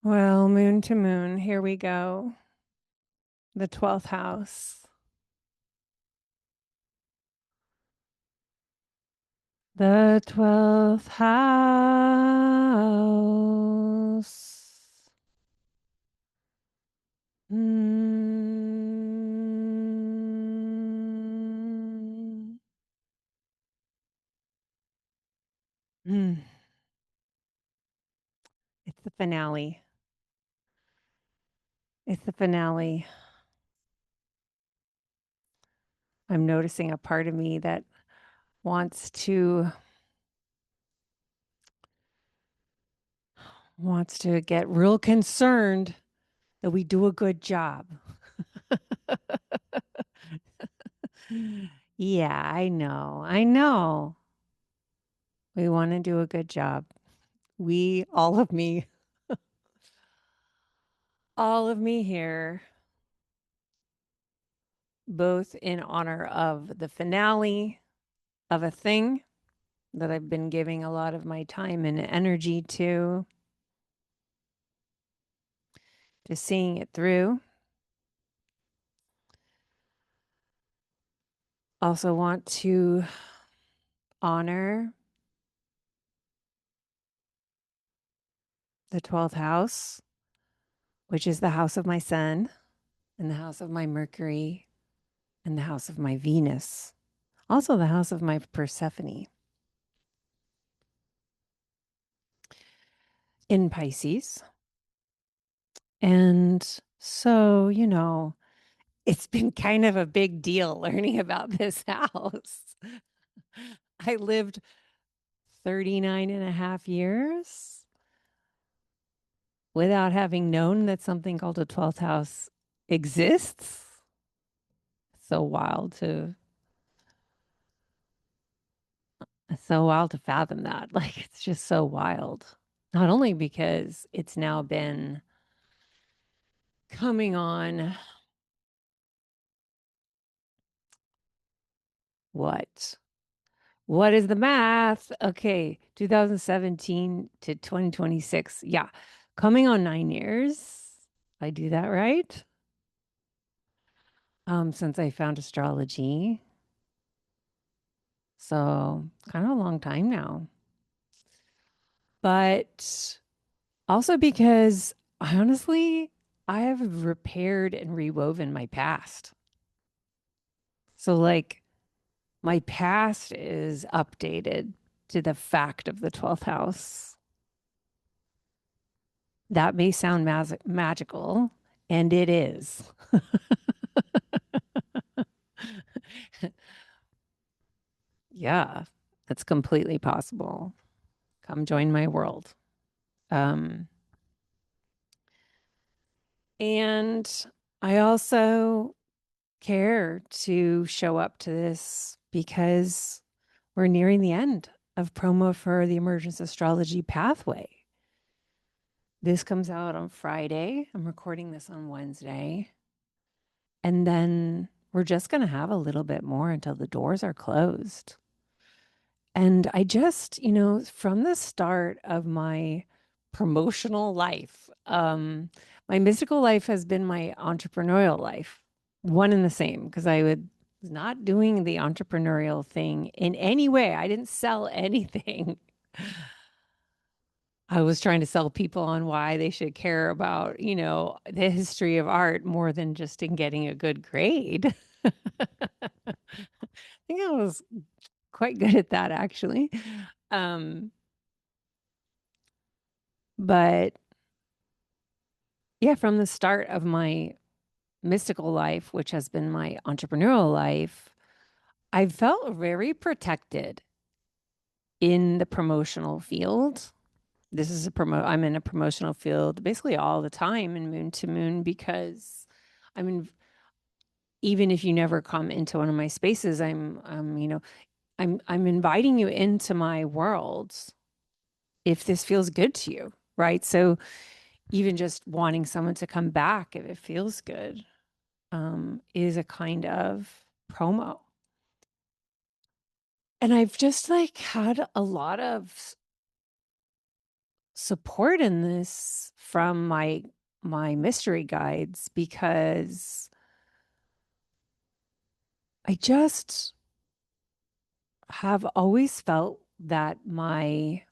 Well, moon to moon, here we go. The 12th house. The 12th house. Mm. Mm. It's the finale. It's the finale. I'm noticing a part of me that wants to wants to get real concerned that we do a good job. Yeah, I know. I know. We want to do a good job. All of me, all of me here, both in honor of the finale of a thing that I've been giving a lot of my time and energy to seeing it through. Also want to honor the 12th house, which is the house of my sun and the house of my Mercury and the house of my Venus. Also the house of my Persephone in Pisces. And so, it's been kind of a big deal learning about this house. I lived 39 and a half years without having known that something called a 12th house exists. So wild to so wild to fathom that. Like it's just so wild. Not only because it's now been coming on what? What is the math? Okay, 2017 to 2026. Yeah, coming on 9 years. I do that right. Since I found astrology. So kind of a long time now. But also because I have repaired and rewoven my past. So like my past is updated to the fact of the 12th house. That may sound magical, and it is. Yeah, that's completely possible. Come join my world. Um, and I also care to show up to this because we're nearing the end of promo for the Emergence Astrology Pathway. This comes out on Friday. I'm recording this on Wednesday. And then we're just going to have a little bit more until the doors are closed. And I just, from the start of my promotional life, my mystical life has been my entrepreneurial life, one and the same, because was not doing the entrepreneurial thing in any way. I didn't sell anything. I was trying to sell people on why they should care about, the history of art more than just in getting a good grade. I think I was quite good at that actually. Um, but yeah, from the start of my mystical life, which has been my entrepreneurial life, I felt very protected in the promotional field. I'm in a promotional field basically all the time in moon to moon because I mean, even if you never come into one of my spaces, I'm inviting you into my world if this feels good to you, right? So even just wanting someone to come back if it feels good is a kind of promo. And I've just like had a lot of support in this from my mystery guides, because I just have always felt that my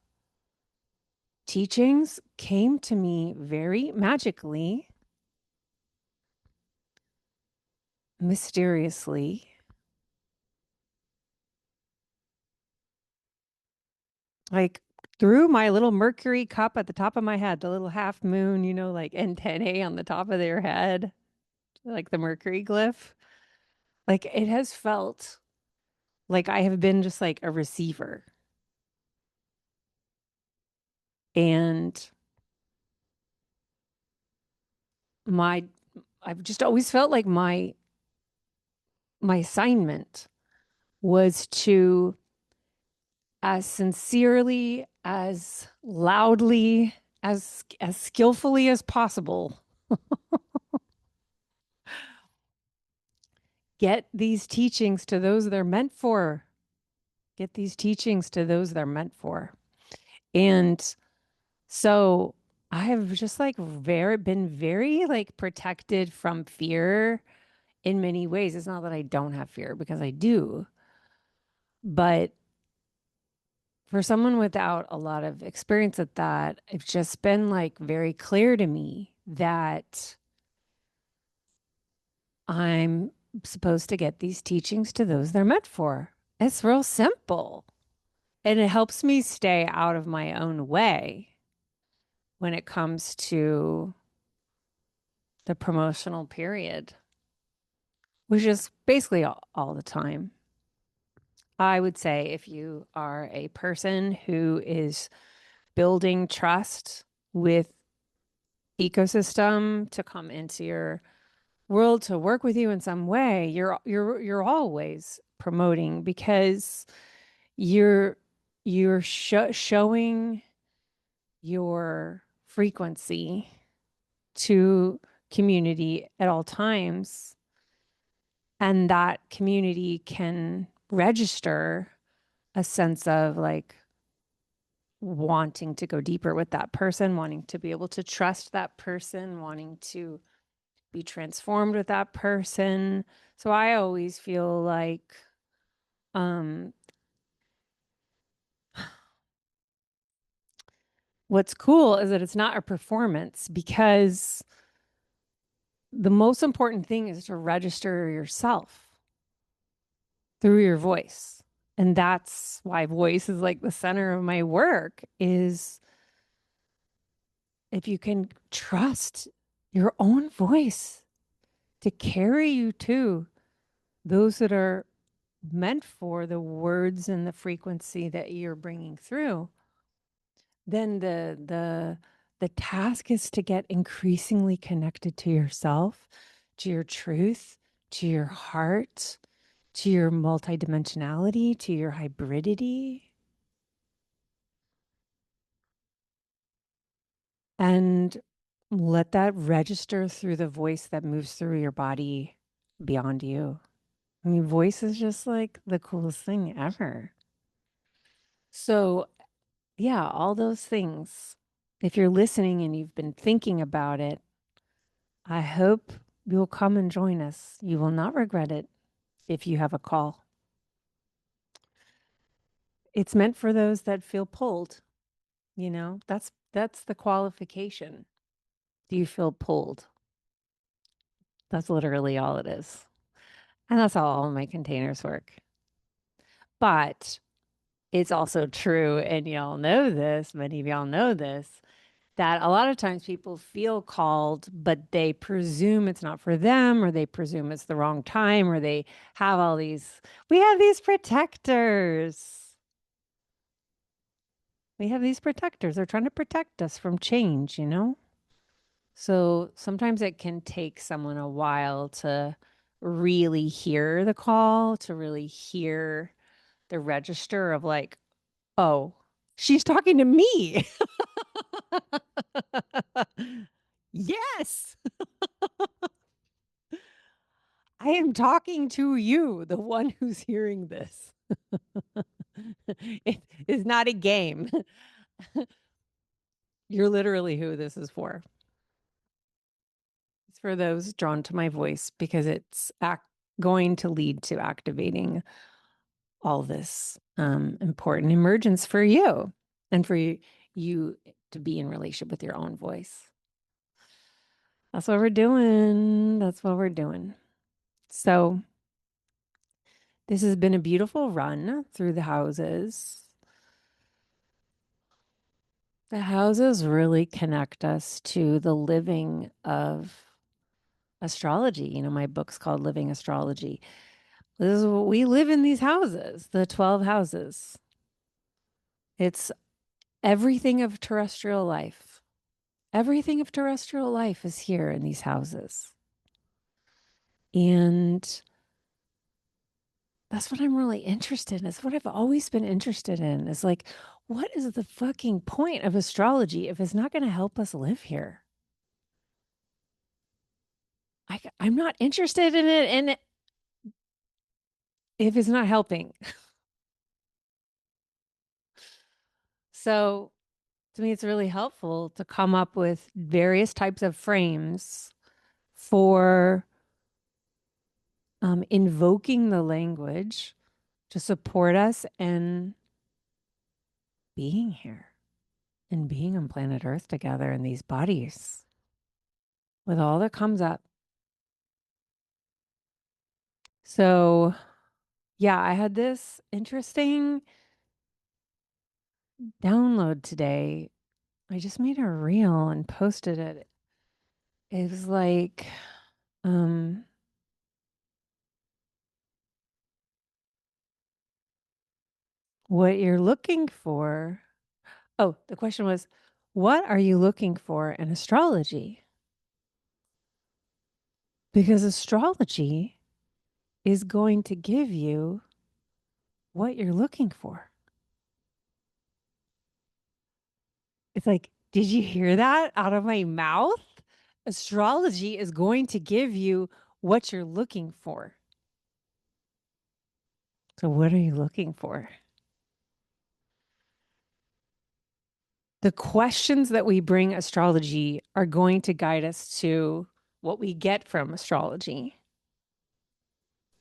teachings came to me very magically, mysteriously, like through my little Mercury cup at the top of my head, the little half moon, like antennae on the top of their head, like the Mercury glyph. Like it has felt like I have been just like a receiver. And my I've just always felt like my assignment was to, as sincerely, as loudly, as skillfully as possible, get these teachings to those they're meant for. Get these teachings to those they're meant for. And so I have just like been very like protected from fear in many ways. It's not that I don't have fear, because I do, but for someone without a lot of experience at that, it's just been like very clear to me that I'm supposed to get these teachings to those they're meant for. It's real simple. And it helps me stay out of my own way when it comes to the promotional period, which is basically all the time. I would say if you are a person who is building trust with ecosystem to come into your world to work with you in some way, you're always promoting, because you're showing your frequency to community at all times, and that community can register a sense of like wanting to go deeper with that person, wanting to be able to trust that person, wanting to be transformed with that person. So I always feel like um what's cool is that it's not a performance, because the most important thing is to register yourself through your voice. And that's why voice is like the center of my work, is if you can trust your own voice to carry you to those that are meant for the words and the frequency that you're bringing through, then the task is to get increasingly connected to yourself, to your truth, to your heart, to your multidimensionality, to your hybridity, and let that register through the voice that moves through your body beyond you. I mean, voice is just like the coolest thing ever. So, yeah, all those things. If you're listening and you've been thinking about it, I hope you'll come and join us. You will not regret it if you have a call. It's meant for those that feel pulled, that's the qualification. Do you feel pulled? That's literally all it is. And that's how all my containers work. But it's also true, and y'all know this, many of y'all know this, that a lot of times people feel called, but they presume it's not for them, or they presume it's the wrong time, or they have we have these protectors. We have these protectors. They're trying to protect us from change. So sometimes it can take someone a while to really hear the call, to really hear the register of like, oh, she's talking to me. Yes, I am talking to you, the one who's hearing this. It is not a game. You're literally who this is for. It's for those drawn to my voice because it's going to lead to activating all this important emergence for you and for you to be in relationship with your own voice. That's what we're doing. That's what we're doing. So, this has been a beautiful run through the houses. The houses really connect us to the living of astrology. You know, my book's called Living Astrology. This is what we live in, these houses, the 12 houses. It's everything of terrestrial life. Everything of terrestrial life is here in these houses. And that's what I'm really interested in. It's what I've always been interested in. Is like, what is the fucking point of astrology if it's not going to help us live here? I'm not interested in it, and if it's not helping. So to me, it's really helpful to come up with various types of frames for invoking the language to support us in being here and being on planet Earth together in these bodies with all that comes up. So, yeah, I had this interesting download today. I just made a reel and posted it. It was like, um, what you're looking for. Oh, the question was, what are you looking for in astrology? Because astrology is going to give you what you're looking for. It's like, did you hear that out of my mouth? Astrology is going to give you what you're looking for. So, what are you looking for? The questions that we bring astrology are going to guide us to what we get from astrology.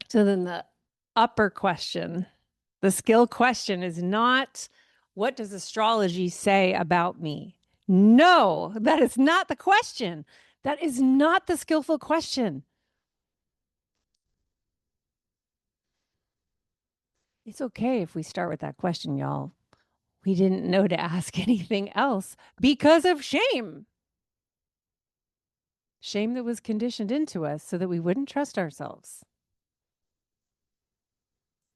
So, then the upper question, the skill question is not, what does astrology say about me? No, that is not the question. That is not the skillful question. It's okay if we start with that question, y'all. We didn't know to ask anything else because of shame. Shame that was conditioned into us so that we wouldn't trust ourselves.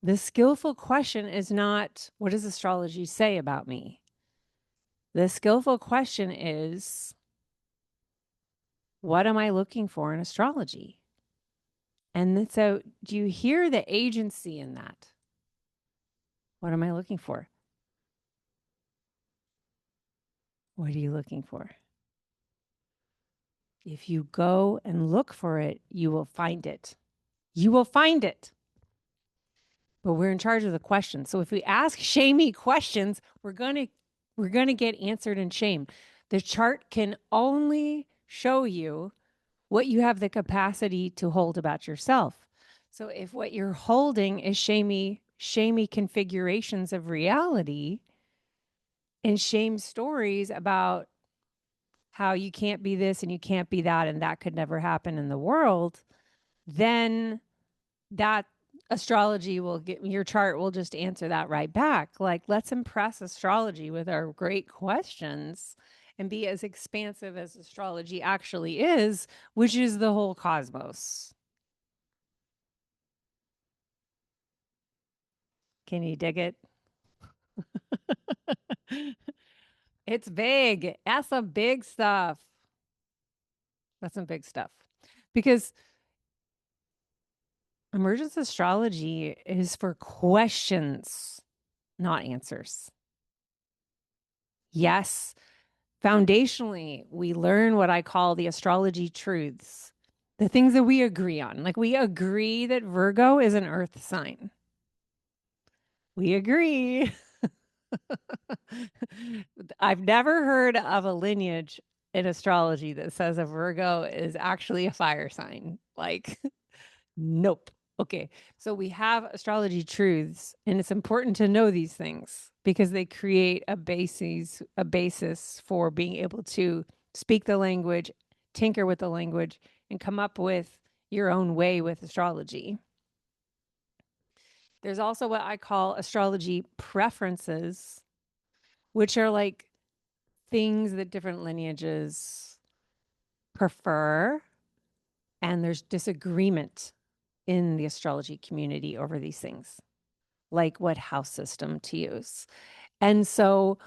The skillful question is not, what does astrology say about me? The skillful question is, what am I looking for in astrology? And so, do you hear the agency in that? What am I looking for? What are you looking for? If you go and look for it, you will find it. You will find it. But we're in charge of the questions. So if we ask shamey questions, we're going to get answered in shame. The chart can only show you what you have the capacity to hold about yourself. So if what you're holding is shamey configurations of reality and shame stories about how you can't be this and you can't be that and that could never happen in the world, then that astrology will get, your chart will just answer that right back. Like, let's impress astrology with our great questions and be as expansive as astrology actually is, which is the whole cosmos. Can you dig it? It's big. That's some big stuff. That's some big stuff. Because emergence astrology is for questions, not answers. Yes, foundationally, we learn what I call the astrology truths, the things that we agree on. Like, we agree that Virgo is an earth sign. We agree. I've never heard of a lineage in astrology that says a Virgo is actually a fire sign. Like, nope. Okay. So we have astrology truths, and it's important to know these things because they create a basis for being able to speak the language, tinker with the language, and come up with your own way with astrology. There's also what I call astrology preferences, which are like things that different lineages prefer, and there's disagreement in the astrology community over these things, like what house system to use. And so,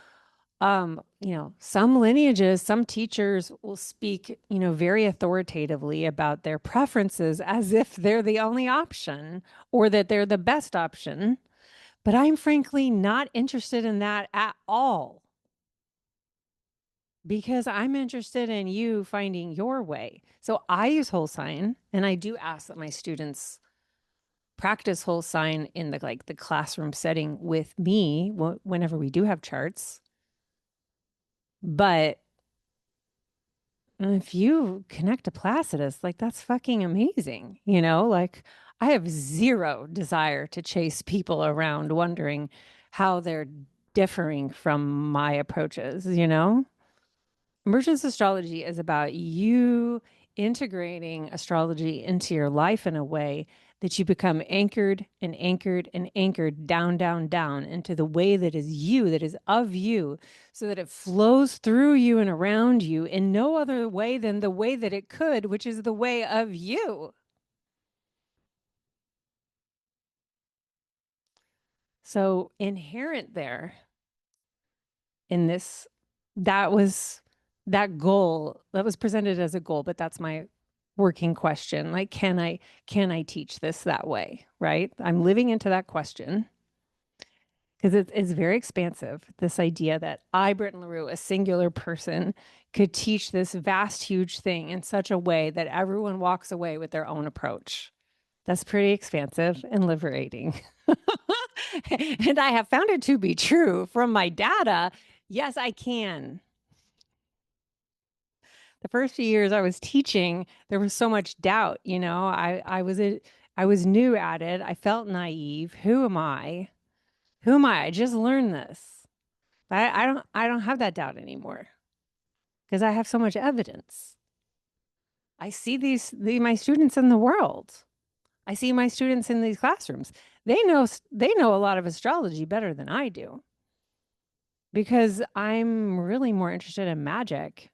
some lineages, some teachers will speak, very authoritatively about their preferences as if they're the only option or that they're the best option. But I'm frankly not interested in that at all because I'm interested in you finding your way. So I use whole sign, and I do ask that my students practice whole sign in the classroom setting with me whenever we do have charts. But if you connect to Placidus, like that's fucking amazing, like I have zero desire to chase people around wondering how they're differing from my approaches. Emergence astrology is about you integrating astrology into your life in a way that you become anchored and anchored and anchored down, down, down into the way that is you, that is of you, so that it flows through you and around you in no other way than the way that it could, which is the way of you. So, inherent there in this, that was that goal that was presented as a goal, but that's my working question. Like, can I teach this that way? Right? I'm living into that question because it's very expansive. This idea that I, Britten LaRue, a singular person, could teach this vast, huge thing in such a way that everyone walks away with their own approach. That's pretty expansive and liberating. And I have found it to be true from my data. Yes, I can. The first few years I was teaching, there was so much doubt. I was new at it. I felt naive. Who am I? Who am I? I just learned this. I don't have that doubt anymore because I have so much evidence. I see my students in the world. I see my students in these classrooms. They know a lot of astrology better than I do because I'm really more interested in magic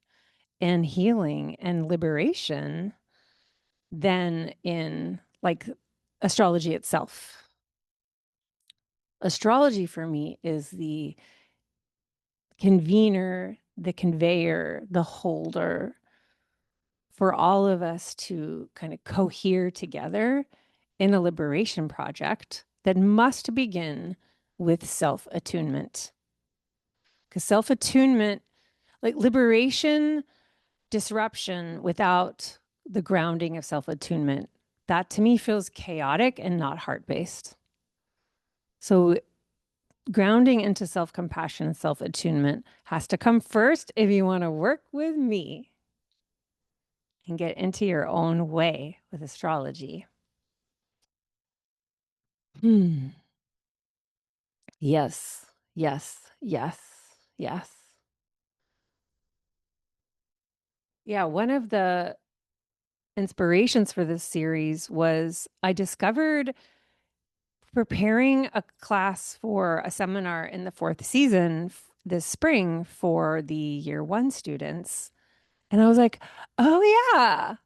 and healing and liberation than in like astrology itself. Astrology for me is the convener, the conveyor, the holder for all of us to kind of cohere together in a liberation project that must begin with self attunement. Because self attunement, like liberation, disruption without the grounding of self attunement, that to me feels chaotic and not heart based. So, grounding into self compassion and self attunement has to come first if you want to work with me and get into your own way with astrology. Hmm. Yes, yes, yes, yes. Yeah, one of the inspirations for this series was I discovered preparing a class for a seminar in the fourth season this spring for the year 1 students. And I was like, oh, yeah,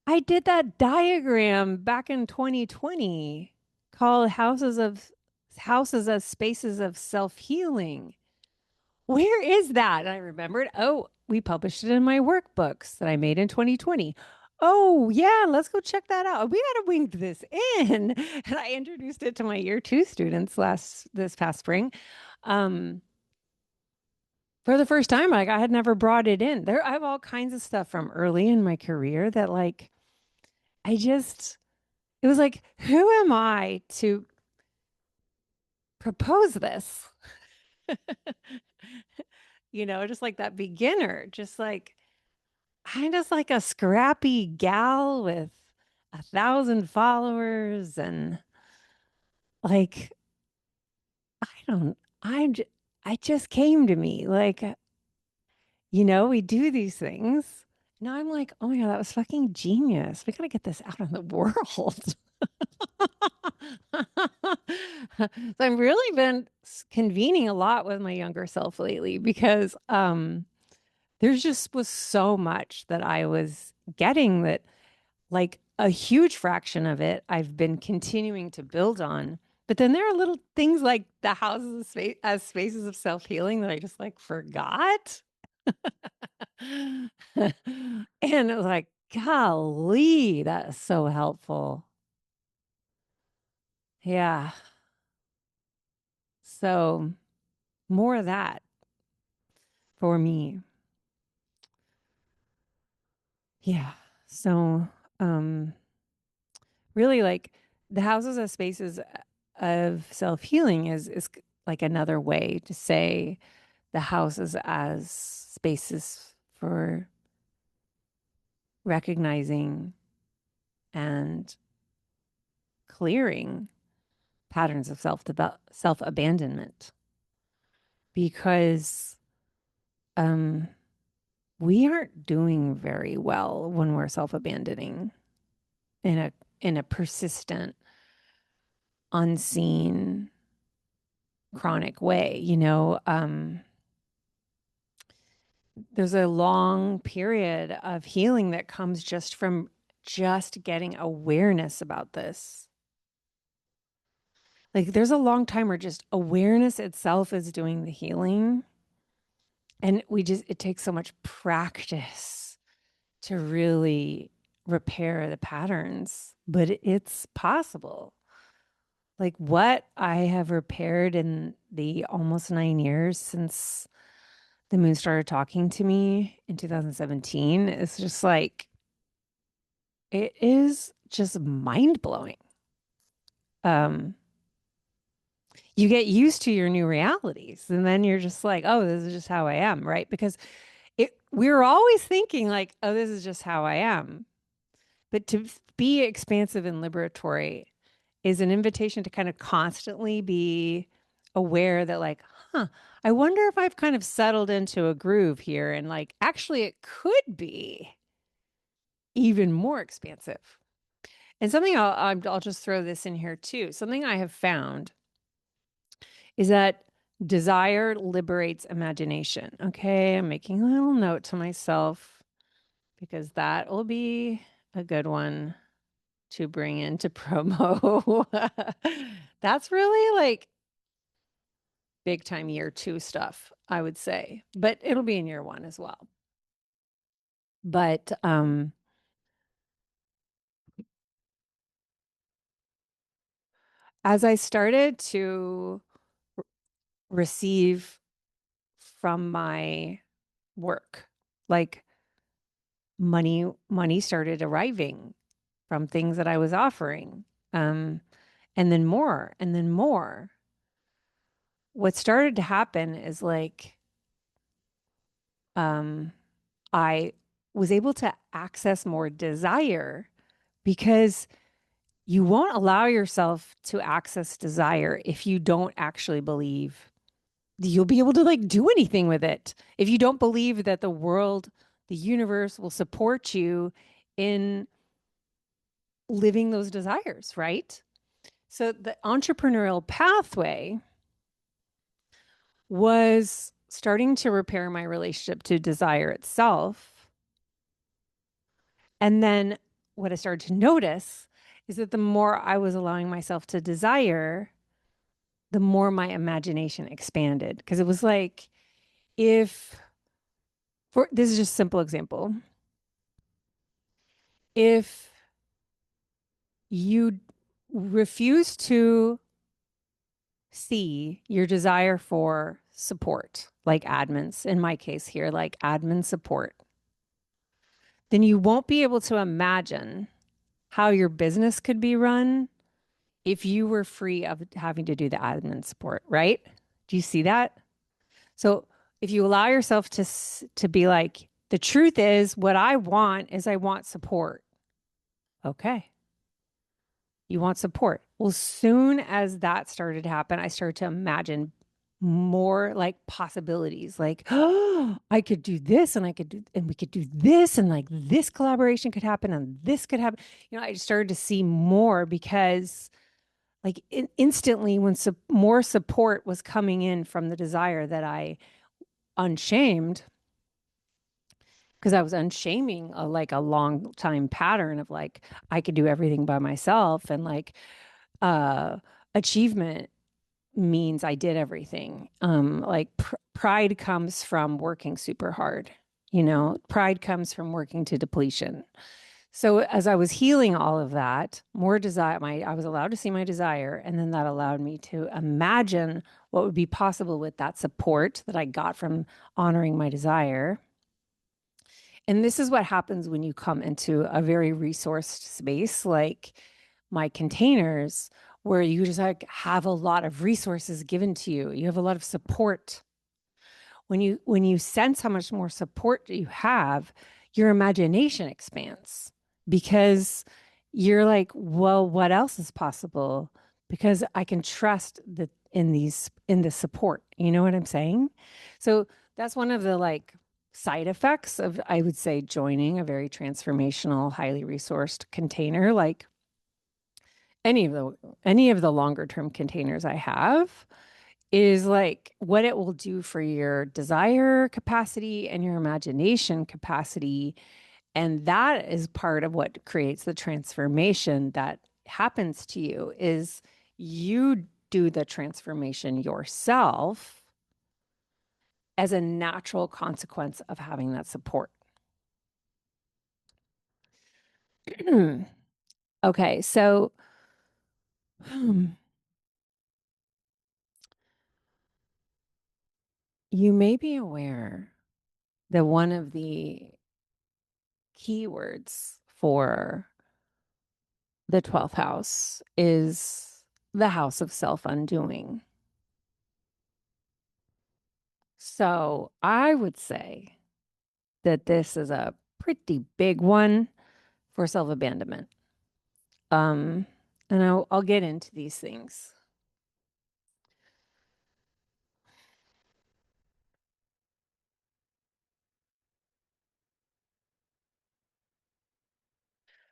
I did that diagram back in 2020 called Houses as Spaces of Self-Healing. Where is that? And I remembered, oh, we published it in my workbooks that I made in 2020. Oh, yeah, let's go check that out. We got to wing this in. And I introduced it to my year 2 students this past spring. For the first time, like I had never brought it in. I have all kinds of stuff from early in my career that like it was like, who am I to propose this? Just like that beginner, just like I'm just like a scrappy gal with 1,000 followers and like I don't I'm just I just came to me like we do these things. Now I'm like, oh my God, that was fucking genius. We gotta get this out in the world. So I've really been convening a lot with my younger self lately because there's just was so much that I was getting that like a huge fraction of it I've been continuing to build on. But then there are little things like the houses of space as spaces of self-healing that I just like forgot. And it was like, golly, that is so helpful. Yeah. So more of that for me. Yeah. So really like the houses as spaces of self-healing is like another way to say the houses as spaces for recognizing and clearing patterns of self-abandonment because um we aren't doing very well when we're self-abandoning in a persistent unseen chronic way. There's a long period of healing that comes just from just getting awareness about this. Like there's a long time where just awareness itself is doing the healing. And it takes so much practice to really repair the patterns, but it's possible. Like what I have repaired in the almost 9 years since the moon started talking to me in 2017 is just like, it is just mind blowing. Um, you get used to your new realities and then you're just like, oh, this is just how I am, right? Because we're always thinking like, oh, this is just how I am. But to be expansive and liberatory is an invitation to kind of constantly be aware that like, I wonder if I've kind of settled into a groove here and like actually it could be even more expansive. And something I'll just throw this in here too. Something I have found is that desire liberates imagination. Okay, I'm making a little note to myself because that will be a good one to bring into promo. That's really like big time year 2 stuff, I would say, but it'll be in year 1 as well. But as I started to receive from my work, like money started arriving from things that I was offering. Um, and then more, and then more. What started to happen is like um, I was able to access more desire because you won't allow yourself to access desire if you don't actually believe you'll be able to like do anything with it. If you don't believe that the world, the universe will support you in living those desires, right? So the entrepreneurial pathway was starting to repair my relationship to desire itself. And then what I started to notice is that the more I was allowing myself to desire, the more my imagination expanded. Because it was like, if, for this is just a simple example, if you refuse to see your desire for support, like admins, in my case here, like admin support, then you won't be able to imagine how your business could be run if you were free of having to do the admin support, right? Do you see that? So if you allow yourself to be like, the truth is, what I want is I want support. Okay. You want support. Well, soon as that started to happen, I started to imagine more like possibilities, like, oh, I could do this and I could do, and we could do this, and like this collaboration could happen and this could happen. I just started to see more because, like, instantly, when more support was coming in from the desire that I unshamed, because I was unshaming like a long time pattern of like, I could do everything by myself, and like, uh, achievement means I did everything. Like pride comes from working super hard. Pride comes from working to depletion. So as I was healing all of that, more desire, I was allowed to see my desire, and then that allowed me to imagine what would be possible with that support that I got from honoring my desire. And this is what happens when you come into a very resourced space like my containers, where you just like have a lot of resources given to you. You have a lot of support. When you sense how much more support you have, your imagination expands, because you're like, well, what else is possible? Because I can trust that in the support. You know what I'm saying? So that's one of the like side effects of, I would say, joining a very transformational, highly resourced container, like any of the longer term containers I have, is like what it will do for your desire capacity and your imagination capacity. And that is part of what creates the transformation that happens to you, is you do the transformation yourself as a natural consequence of having that support. Okay, so you may be aware that one of the keywords for the 12th house is the house of self undoing. So I would say that this is a pretty big one for self abandonment. Um, and I'll get into these things.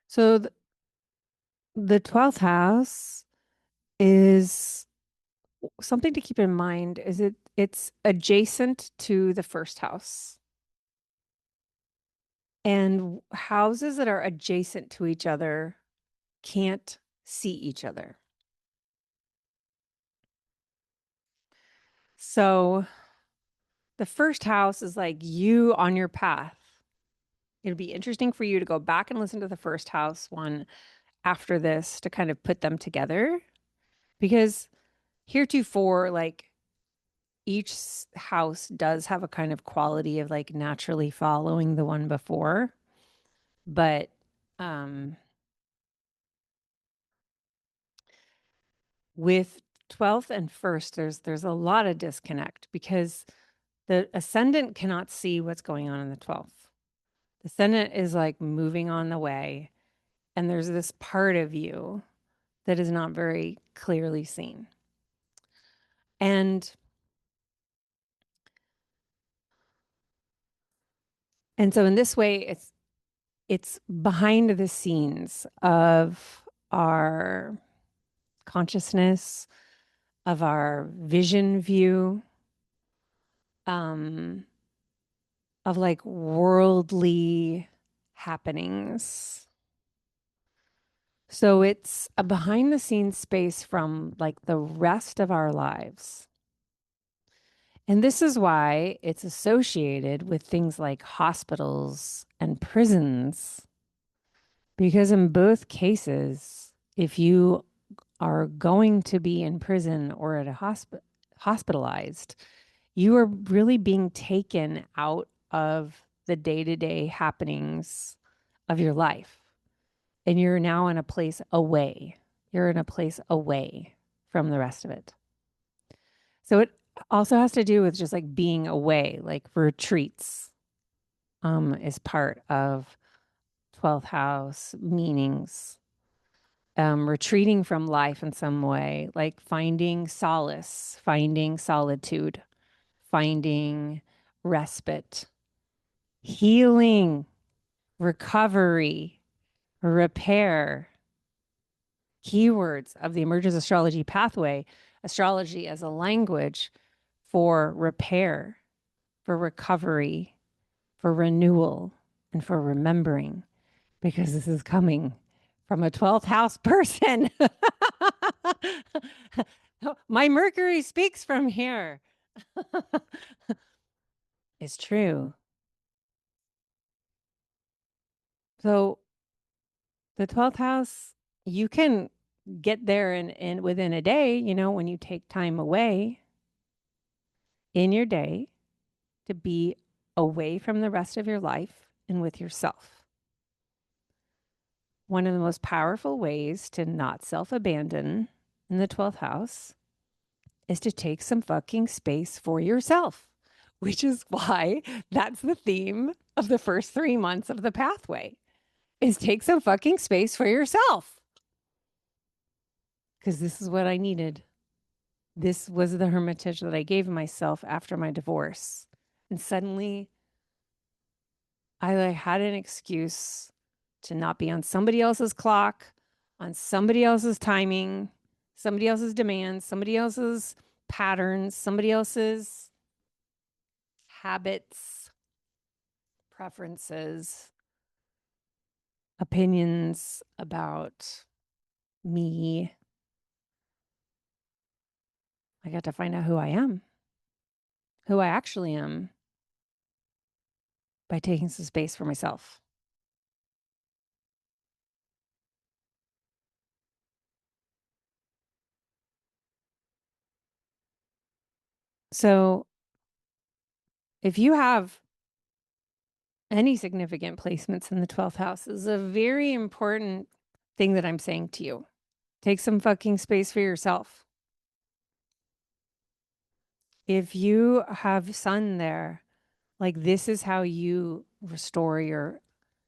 So the 12th house is something to keep in mind, is it's adjacent to the first house. And houses that are adjacent to each other can't see each other. So the first house is like you on your path. It'll be interesting for you to go back and listen to the first house one after this to kind of put them together, because heretofore, like, each house does have a kind of quality of like naturally following the one before. But um, with 12th and first, there's a lot of disconnect, because the ascendant cannot see what's going on in the 12th. The ascendant is like moving on the way, and there's this part of you that is not very clearly seen. And so in this way, it's behind the scenes of our consciousness, of our vision view, um, of like worldly happenings. So it's a behind the scenes space from like the rest of our lives. And this is why it's associated with things like hospitals and prisons, because in both cases, if you are going to be in prison or at a hospitalized, you are really being taken out of the day-to-day happenings of your life. And you're now in a place away. You're in a place away from the rest of it. So Also has to do with just like being away, like retreats, is part of 12th house meanings. Retreating from life in some way, like finding solace, finding solitude, finding respite, healing, recovery, repair. Keywords of the Emergence Astrology Pathway: astrology as a language for repair, for recovery, for renewal, and for remembering, because this is coming from a 12th house person. My Mercury speaks from here. It's true. So the 12th house, you can get there in within a day, when you take time away in your day to be away from the rest of your life and with yourself. One of the most powerful ways to not self-abandon in the 12th house is to take some fucking space for yourself, which is why that's the theme of the first 3 months of the pathway, is take some fucking space for yourself. Because this is what I needed. This was the hermitage that I gave myself after my divorce. And suddenly I had an excuse to not be on somebody else's clock, on somebody else's timing, somebody else's demands, somebody else's patterns, somebody else's habits, preferences, opinions about me. I got to find out who I am, who I actually am, by taking some space for myself. So if you have any significant placements in the 12th house, this is a very important thing that I'm saying to you. Take some fucking space for yourself. If you have sun there, like, this is how you restore your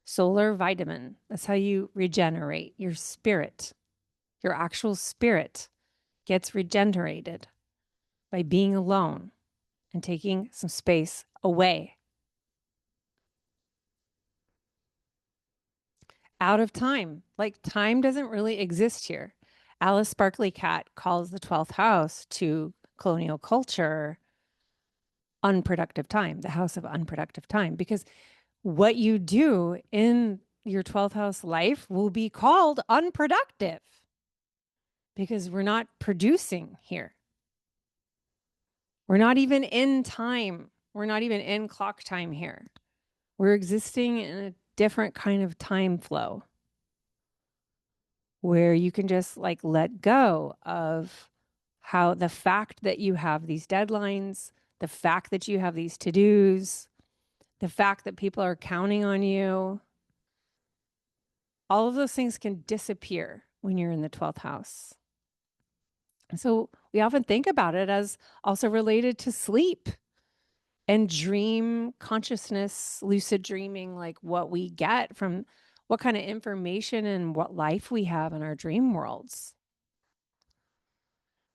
solar vitamin. That's how you regenerate your spirit. Your actual spirit gets regenerated by being alone and taking some space away, out of time. Like, time doesn't really exist here. Alice Sparkly Cat calls the 12th house to colonial culture unproductive time, the house of unproductive time, because what you do in your 12th house life will be called unproductive because we're not producing here. We're not even in time. We're not even in clock time here. We're existing in a different kind of time flow where you can just like let go of how the fact that you have these deadlines, the fact that you have these to-dos, the fact that people are counting on you, all of those things can disappear when you're in the 12th house. And so we often think about it as also related to sleep and dream consciousness, lucid dreaming, like what we get from what kind of information and what life we have in our dream worlds.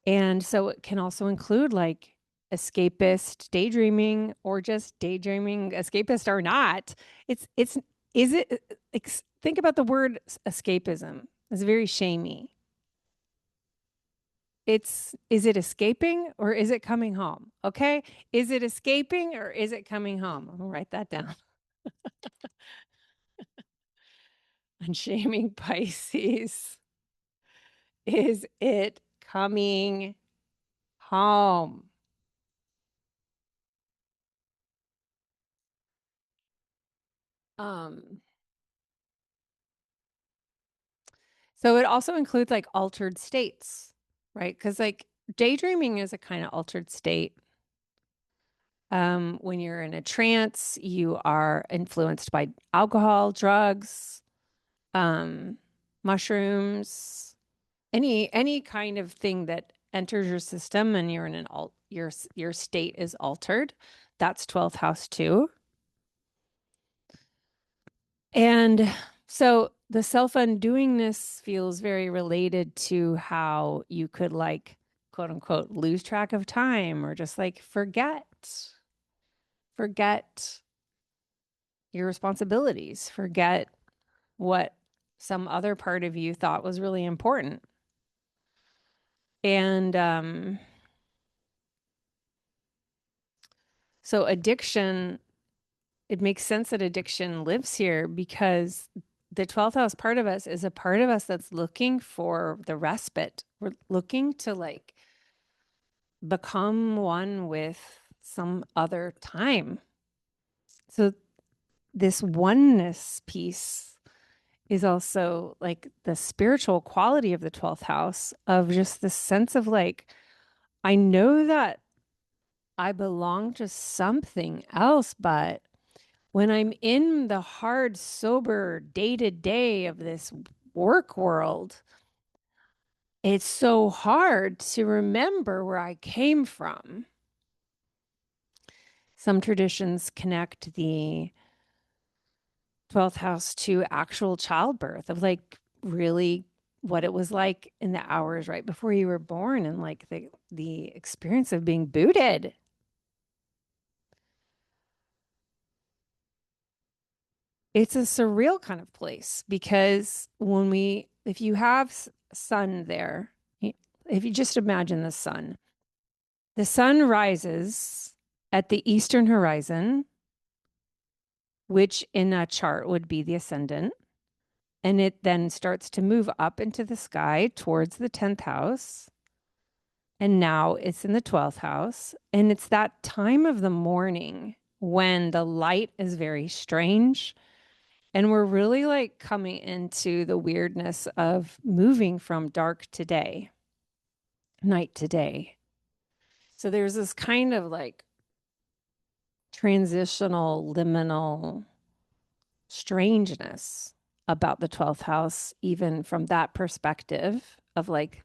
And so it can also include like escapist daydreaming, or just daydreaming, escapist or not. It's is it think about the word escapism. It's very shamey. Is it escaping or is it coming home? Okay? Is it escaping or is it coming home? I'm gonna write that down. On shaming Pisces. Is it coming home? Um, so it also includes like altered states, right? Because like daydreaming is a kind of altered state. When you're in a trance, you are influenced by alcohol, drugs, mushrooms, any kind of thing that enters your system and you're in an your state is altered. That's 12th house too. And so the self-undoingness feels very related to how you could like quote unquote lose track of time or just like forget your responsibilities, forget what some other part of you thought was really important. And so addiction, it makes sense that addiction lives here because the 12th house part of us is a part of us that's looking for the respite. We're looking to like become one with some other time. So this oneness piece is also like the spiritual quality of the 12th house of just the sense of like, I know that I belong to something else, but when I'm in the hard, sober day to day of this work world, it's so hard to remember where I came from. Some traditions connect the 12th house to actual childbirth, of like really what it was like in the hours right before you were born and like the experience of being booted. It's a surreal kind of place because if you have sun there, if you just imagine the sun rises at the eastern horizon, which in a chart would be the ascendant. And it then starts to move up into the sky towards the 10th house. And now it's in the 12th house. And it's that time of the morning when the light is very strange. And we're really like coming into the weirdness of moving from dark to day, night to day. So there's this kind of like transitional, liminal strangeness about the 12th house, even from that perspective of like,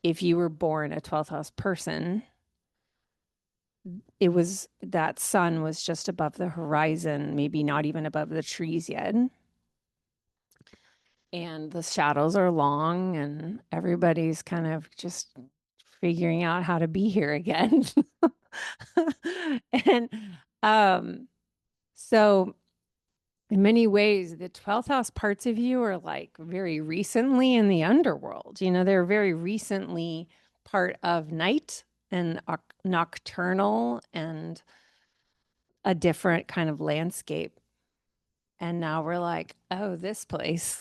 if you were born a 12th house person, it was that sun was just above the horizon, maybe not even above the trees yet. And the shadows are long, and everybody's kind of just figuring out how to be here again. and um, so in many ways, the 12th house parts of you are like very recently in the underworld. You know, they're very recently part of night and nocturnal and a different kind of landscape. And now we're like, oh, this place,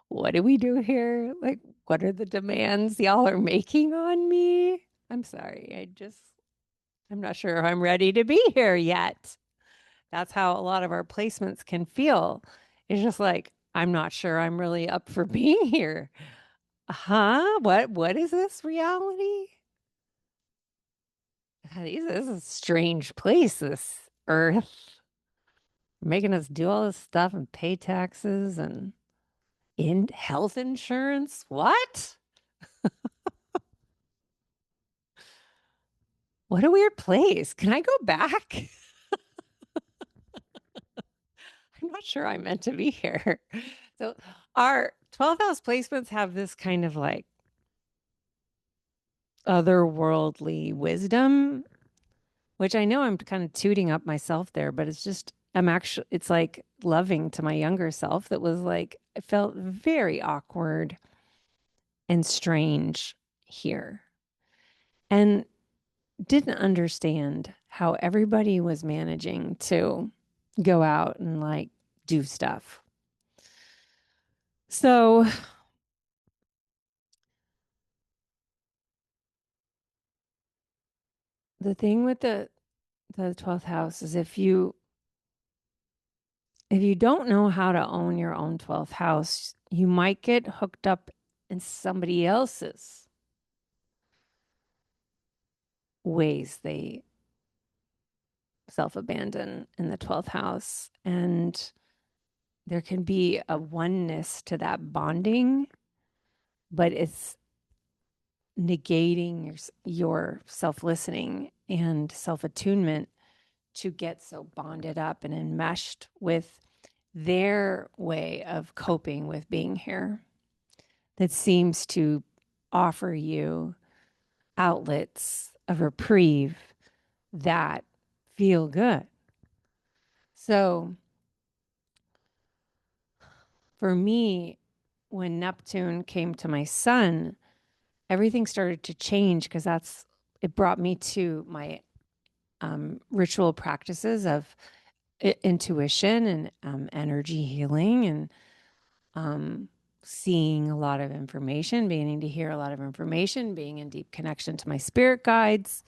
what do we do here? Like, what are the demands y'all are making on me? I'm sorry. I'm not sure if I'm ready to be here yet. That's how a lot of our placements can feel. It's just like, I'm not sure I'm really up for being here. Huh? What is this reality? This is a strange place, this earth. Making us do all this stuff and pay taxes and in health insurance. What? What a weird place. Can I go back? I'm not sure I'm meant to be here. So our 12th house placements have this kind of like otherworldly wisdom, which I know I'm kind of tooting up myself there, but it's like loving to my younger self that was like, I felt very awkward and strange here and didn't understand how everybody was managing to go out and like do stuff. So the thing with the 12th house is if you don't know how to own your own 12th house, you might get hooked up in somebody else's ways they self-abandon in the 12th house. And there can be a oneness to that bonding, but negating your self-listening and self-attunement to get so bonded up and enmeshed with their way of coping with being here that seems to offer you outlets of reprieve that feel good. So for me, when Neptune came to my sun, everything started to change because it brought me to my ritual practices of intuition and energy healing and seeing a lot of information, beginning to hear a lot of information, being in deep connection to my spirit guides,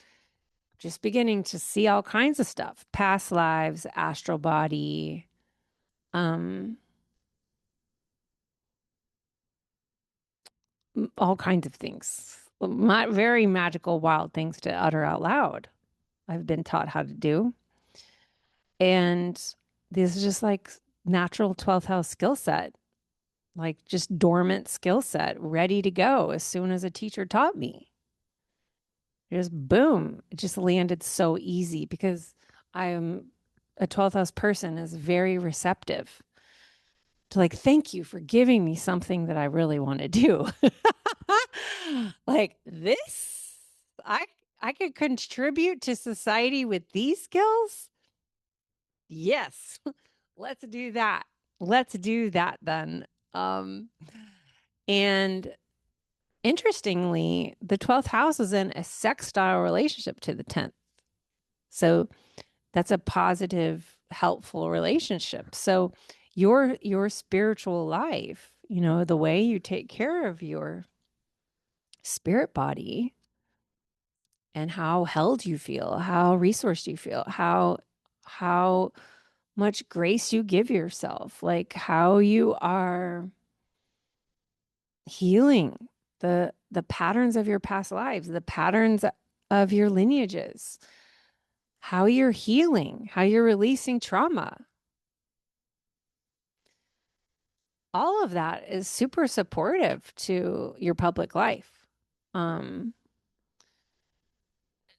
just beginning to see all kinds of stuff, past lives, astral body, all kinds of things, very magical, wild things to utter out loud. I've been taught how to do. And this is just like natural 12th house skill set, like just dormant skill set, ready to go as soon as a teacher taught me. Just boom, it just landed so easy because I am a 12th house person is very receptive to like, thank you for giving me something that I really want to do. Like this, I I could contribute to society with these skills. Yes. Let's do that. Let's do that then. Um and interestingly, the 12th house is in a sextile relationship to the 10th. So that's a positive, helpful relationship. So your spiritual life, the way you take care of your spirit body and how held you feel, how resourced you feel, how much grace you give yourself, like how you are healing the patterns of your past lives, the patterns of your lineages, how you're healing, how you're releasing trauma. All of that is super supportive to your public life. Um,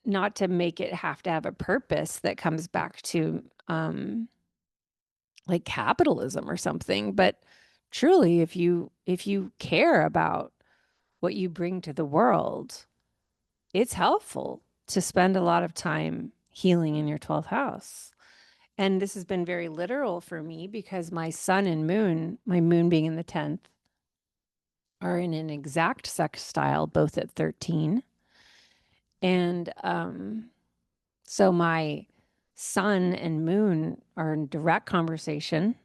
Not to make it have to have a purpose that comes back to like capitalism or something, but truly if you care about what you bring to the world, it's helpful to spend a lot of time healing in your 12th house. And this has been very literal for me because my sun and moon, my moon being in the 10th, are in an exact sextile, both at 13. And so my sun and moon are in direct conversation,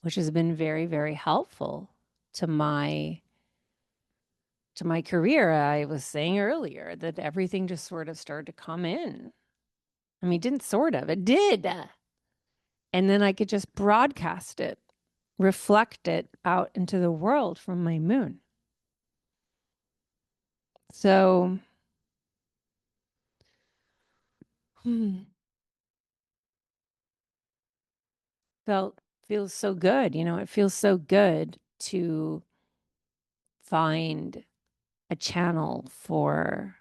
which has been very, very helpful to my career. I was saying earlier that everything just sort of started to come in. I mean, it didn't sort of, it did. And then I could just broadcast it, reflect it out into the world from my moon. So, feels so good. It feels so good to find a channel for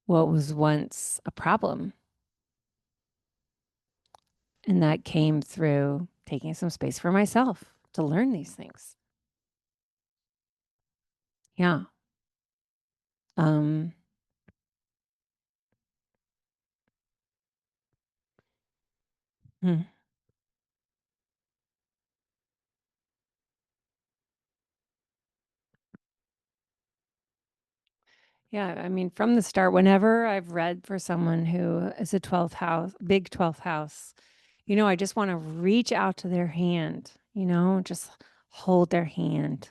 what was once a problem. And that came through taking some space for myself to learn these things. Yeah. Um, hmm. Yeah. I mean, from the start, whenever I've read for someone who is a 12th house, big 12th house, I just want to reach out to their hand, just hold their hand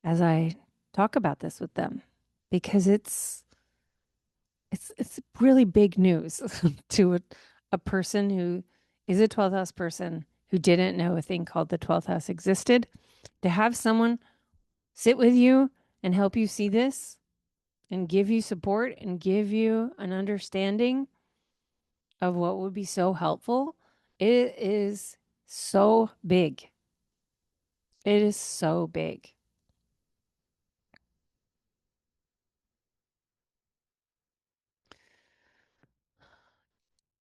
as I talk about this with them because it's really big news to a person who is a 12th house person who didn't know a thing called the 12th house existed. To have someone sit with you and help you see this and give you support and give you an understanding of what would be so helpful, it is so big. It is so big.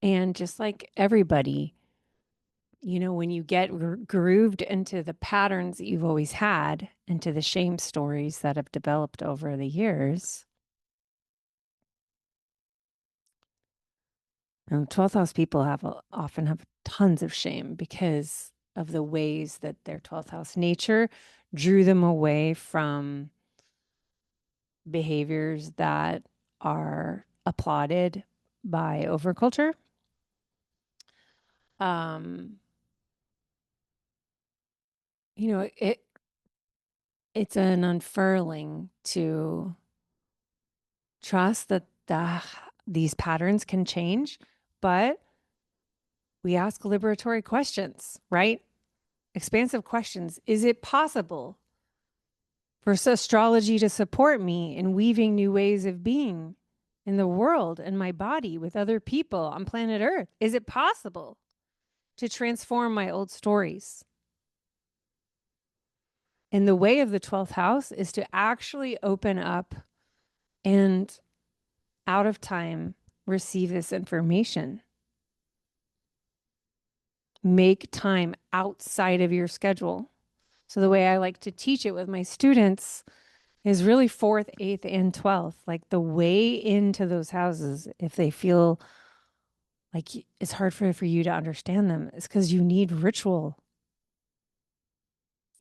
And just like everybody, when you get grooved into the patterns that you've always had, into the shame stories that have developed over the years, 12th house people often have tons of shame because of the ways that their 12th house nature drew them away from behaviors that are applauded by overculture. Um, it it's an unfurling to trust that these patterns can change, but we ask liberatory questions, right? Expansive questions. Is it possible for astrology to support me in weaving new ways of being in the world and my body with other people on planet Earth? Is it possible to transform my old stories? And the way of the 12th house is to actually open up and out of time receive this information. Make time outside of your schedule. So the way I like to teach it with my students is really 4th, 8th, and 12th, like the way into those houses. If they feel like it's hard for you to understand them, it's because you need ritual.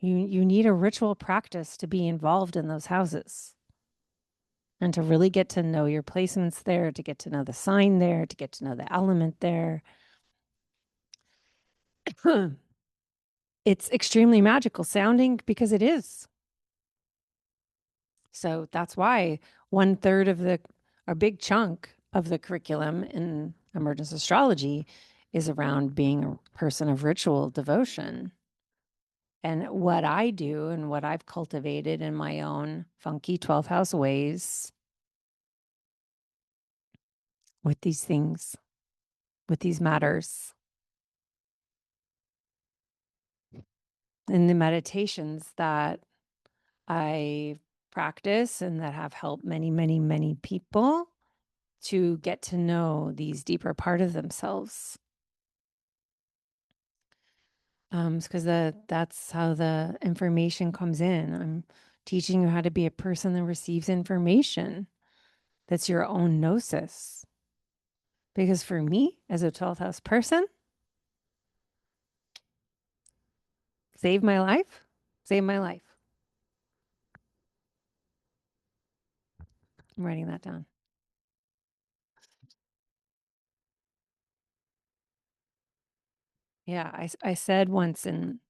You need a ritual practice to be involved in those houses and to really get to know your placements there, to get to know the sign there, to get to know the element there. It's extremely magical sounding because it is. So that's why 1/3 of a big chunk of the curriculum in emergence astrology is around being a person of ritual devotion. And what I do and what I've cultivated in my own funky 12th house ways with these things, with these matters, and the meditations that I practice and that have helped many, many, many people to get to know these deeper part of themselves. Because that's how the information comes in. I'm teaching you how to be a person that receives information. That's your own gnosis. Because for me, as a 12th house person, save my life, save my life. I'm writing that down. Yeah, I said once in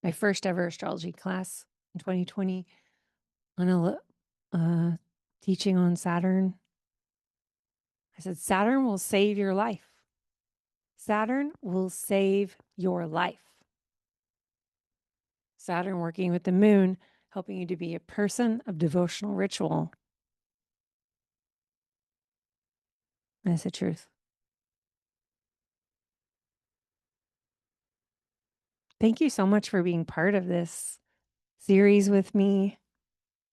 my first ever astrology class in 2020 on a teaching on Saturn. I said, Saturn will save your life. Saturn will save your life. Saturn working with the moon, helping you to be a person of devotional ritual. That's the truth. Thank you so much for being part of this series with me,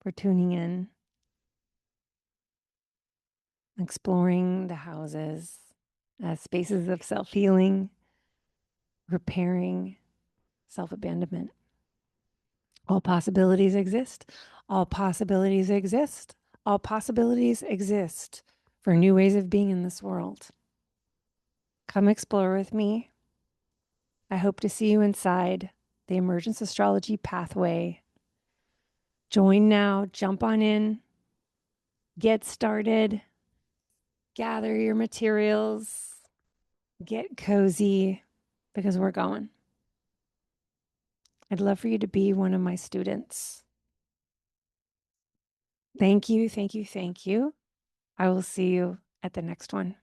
for tuning in, exploring the houses as spaces of self-healing, repairing, self-abandonment. All possibilities exist. All possibilities exist. All possibilities exist for new ways of being in this world. Come explore with me. I hope to see you inside the Emergence Astrology Pathway. Join now, jump on in, get started, gather your materials, get cozy, because we're going. I'd love for you to be one of my students. Thank you, thank you, thank you. I will see you at the next one.